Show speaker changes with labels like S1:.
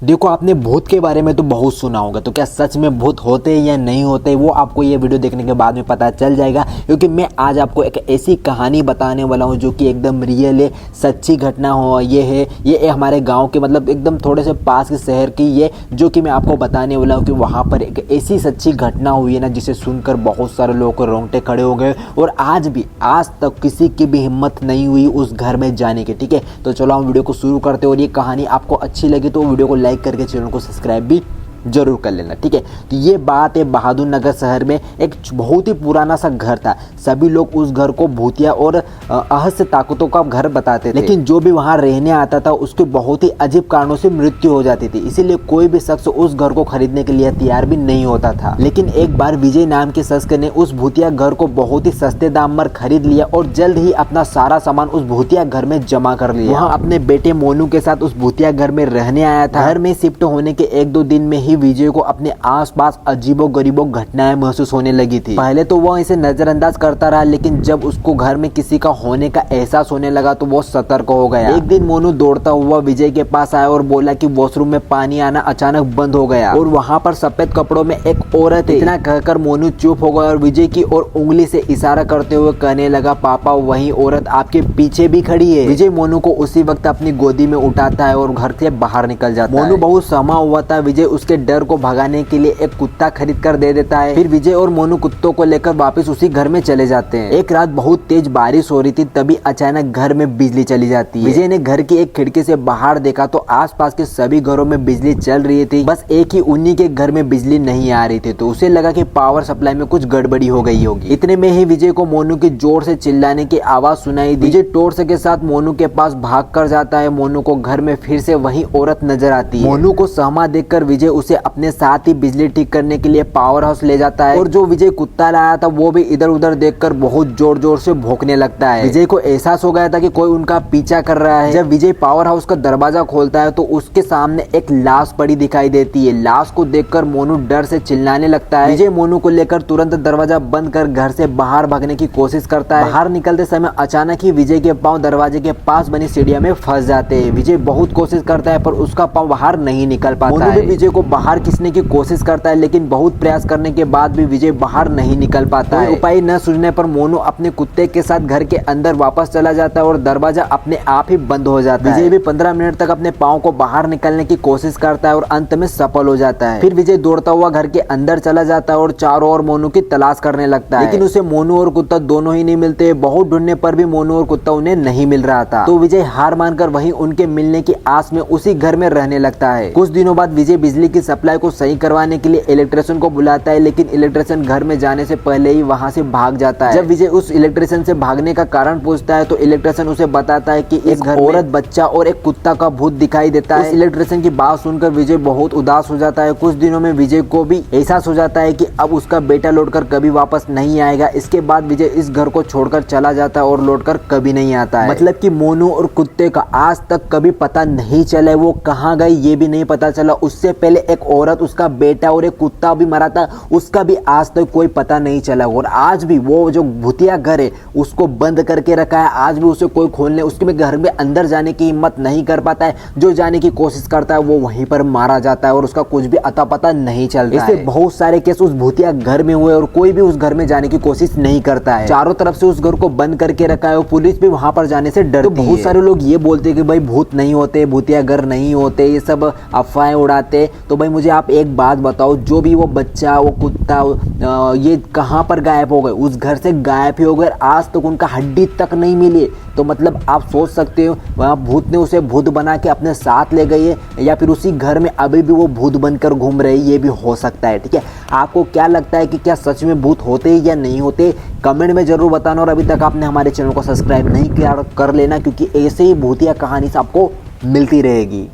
S1: देखो, आपने भूत के बारे में तो बहुत सुना होगा, तो क्या सच में भूत होते हैं या नहीं होते वो आपको ये वीडियो देखने के बाद में पता चल जाएगा। क्योंकि मैं आज आपको एक ऐसी कहानी बताने वाला हूँ जो कि एकदम रियल है, सच्ची घटना हो। ये हमारे गांव के मतलब एकदम थोड़े से पास के शहर की ये जो कि मैं आपको बताने वाला हूँ कि वहाँ पर एक ऐसी सच्ची घटना हुई है ना, जिसे सुनकर बहुत सारे लोगों को रोंगटे खड़े हो गए और आज तक किसी की भी हिम्मत नहीं हुई उस घर में जाने की। ठीक है, तो चलो हम वीडियो को शुरू करते हैं और ये कहानी आपको अच्छी लगी तो वीडियो को लाइक करके चैनल को सब्सक्राइब भी जरूर कर लेना। ठीक है, तो ये बात है बहादुर नगर शहर में एक बहुत ही पुराना सा घर था। सभी लोग उस घर को भूतिया और अहस्य ताकतों का घर बताते थे, लेकिन जो भी वहां रहने आता था उसके बहुत ही अजीब कारणों से मृत्यु हो जाती थी। इसीलिए कोई भी शख्स उस घर को खरीदने के लिए तैयार भी नहीं होता था। लेकिन एक बार विजय नाम के शख्स ने उस भूतिया घर को बहुत ही सस्ते दाम पर खरीद लिया और जल्द ही अपना सारा सामान उस भूतिया घर में जमा कर लिया। वहाँ अपने बेटे मोनू के साथ उस भूतिया घर में रहने आया था। घर में शिफ्ट होने के 1-2 दिन में विजय को अपने आसपास अजीबो-गरीबो घटनाएं महसूस होने लगी थी। पहले तो वह इसे नजरअंदाज करता रहा, लेकिन जब उसको घर में किसी का होने का एहसास होने लगा तो वो सतर्क हो गया। एक दिन मोनू दौड़ता हुआ विजय के पास आया और बोला कि वॉशरूम में पानी आना अचानक बंद हो गया और वहाँ पर सफेद कपड़ों में एक औरत है। इतना कहकर मोनू चुप हो गया और विजय की ओर उंगली से इशारा करते हुए कहने लगा, पापा वही औरत आपके पीछे भी खड़ी है। विजय मोनू को उसी वक्त अपनी गोदी में उठाता है और घर से बाहर निकल जाता है। मोनू बहुत सहमा हुआ था। विजय उसके डर को भगाने के लिए एक कुत्ता खरीद कर दे देता है। फिर विजय और मोनू कुत्तों को लेकर वापस उसी घर में चले जाते हैं। एक रात बहुत तेज बारिश हो रही थी, तभी अचानक घर में बिजली चली जाती है। विजय ने घर की एक खिड़की से बाहर देखा तो आसपास के सभी घरों में बिजली चल रही थी, बस एक ही उन्हीं के घर में बिजली नहीं आ रही थी। तो उसे लगा कि पावर सप्लाई में कुछ गड़बड़ी हो गई होगी। इतने में ही विजय को मोनू की जोर से चिल्लाने की आवाज सुनाई दी। विजय टॉर्च के साथ मोनू के पास भाग कर जाता है। मोनू को घर में फिर से वही औरत नजर आती है। मोनू को सहमा देखकर विजय उसे अपने साथ ही बिजली ठीक करने के लिए पावर हाउस ले जाता है और जो विजय कुत्ता लाया था वो भी इधर उधर देखकर बहुत जोर जोर से भौंकने लगता है। विजय को एहसास हो गया था कि कोई उनका पीछा कर रहा है। जब विजय पावर हाउस का दरवाजा खोलता है तो उसके सामने एक लाश पड़ी दिखाई देती है। लाश को देखकर मोनू डर से चिल्लाने लगता है। विजय मोनू को लेकर तुरंत दरवाजा बंद कर घर से बाहर भागने की कोशिश करता है। बाहर निकलते समय अचानक ही विजय के पांव दरवाजे के पास बनी सीढ़ियों में फंस जाते हैं। विजय बहुत कोशिश करता है पर उसका पांव बाहर नहीं निकल पाता है। विजय को बाहर खींचने की कोशिश करता है, लेकिन बहुत प्रयास करने के बाद भी विजय बाहर नहीं निकल पाता है। उपाय न सूझने पर मोनू अपने कुत्ते के साथ घर के अंदर वापस चला जाता है और दरवाजा अपने आप ही बंद हो जाता है। विजय भी 15 मिनट तक अपने पाँव को बाहर निकालने की कोशिश करता है और अंत में सफल हो जाता है। फिर विजय दौड़ता हुआ घर के अंदर चला जाता है और चारों ओर मोनू की तलाश करने लगता है, लेकिन उसे मोनू और कुत्ता दोनों ही नहीं मिलते। बहुत ढूंढने पर भी मोनू और कुत्ता उन्हें नहीं मिल रहा था। तो विजय हार मानकर वहीं उनके मिलने की आस में उसी घर में रहने लगता है। कुछ दिनों बाद विजय बिजली की सप्लाई को सही करवाने के लिए इलेक्ट्रिशियन को बुलाता है, लेकिन इलेक्ट्रिशियन घर में जाने से पहले ही वहां से भाग जाता है। जब विजय उस इलेक्ट्रिशियन से भागने का कारण पूछता है तो इलेक्ट्रिशियन उसे बताता है कि इस घर में औरत, बच्चा और एक कुत्ता का भूत दिखाई देता है। इलेक्ट्रिशियन की बात सुनकर विजय बहुत उदास हो जाता है। कुछ दिनों में विजय को भी एहसास हो जाता है कि अब उसका बेटा लौटकर कभी वापस नहीं आएगा। इसके बाद विजय इस घर को छोड़कर चला जाता है और लौटकर कभी नहीं आता है। मतलब कि मोनू और कुत्ते का आज तक कभी पता नहीं चला, वो कहाँ गए ये भी नहीं पता चला। उससे पहले एक औरत, उसका बेटा और एक कुत्ता भी मरा था, उसका भी आज तक कोई पता नहीं चला। और आज भी वो जो भूतिया घर है उसको बंद करके रखा है। आज भी उसे कोई खोलने, उसके घर में अंदर जाने की हिम्मत नहीं कर पाता है। जो जाने की कोशिश करता है वो वहीं पर मारा जाता है और उसका कुछ भी अता पता नहीं चलता है। बहुत सारे केस उस भूतिया घर में हुए और कोई भी उस घर में जाने की कोशिश नहीं करता है। चारों तरफ से उस घर को बंद करके रखा है और पुलिस भी वहां पर जाने से डरती है। तो बहुत सारे लोग ये बोलते हैं कि भाई भूत नहीं होते, भूतिया घर नहीं होते, ये सब अफवाहें उड़ाते। तो भाई मुझे आप एक बात बताओ, जो भी वो बच्चा, वो कुत्ता, ये कहाँ पर गायब हो गए? उस घर से गायब ही हो गए, आज तक उनका हड्डी तक नहीं मिली। तो मतलब आप सोच सकते हो वहाँ भूत ने उसे भूत बना के अपने साथ ले गई है या फिर उसी घर में अभी भी वो भूत बनकर घूम रहे, ये भी हो सकता है। ठीक है, आपको क्या लगता है कि क्या सच में भूत होते या नहीं होते? कमेंट में जरूर बताना और अभी तक आपने हमारे चैनल को सब्सक्राइब नहीं किया कर लेना, क्योंकि ऐसे ही भूतिया कहानी से आपको मिलती रहेगी।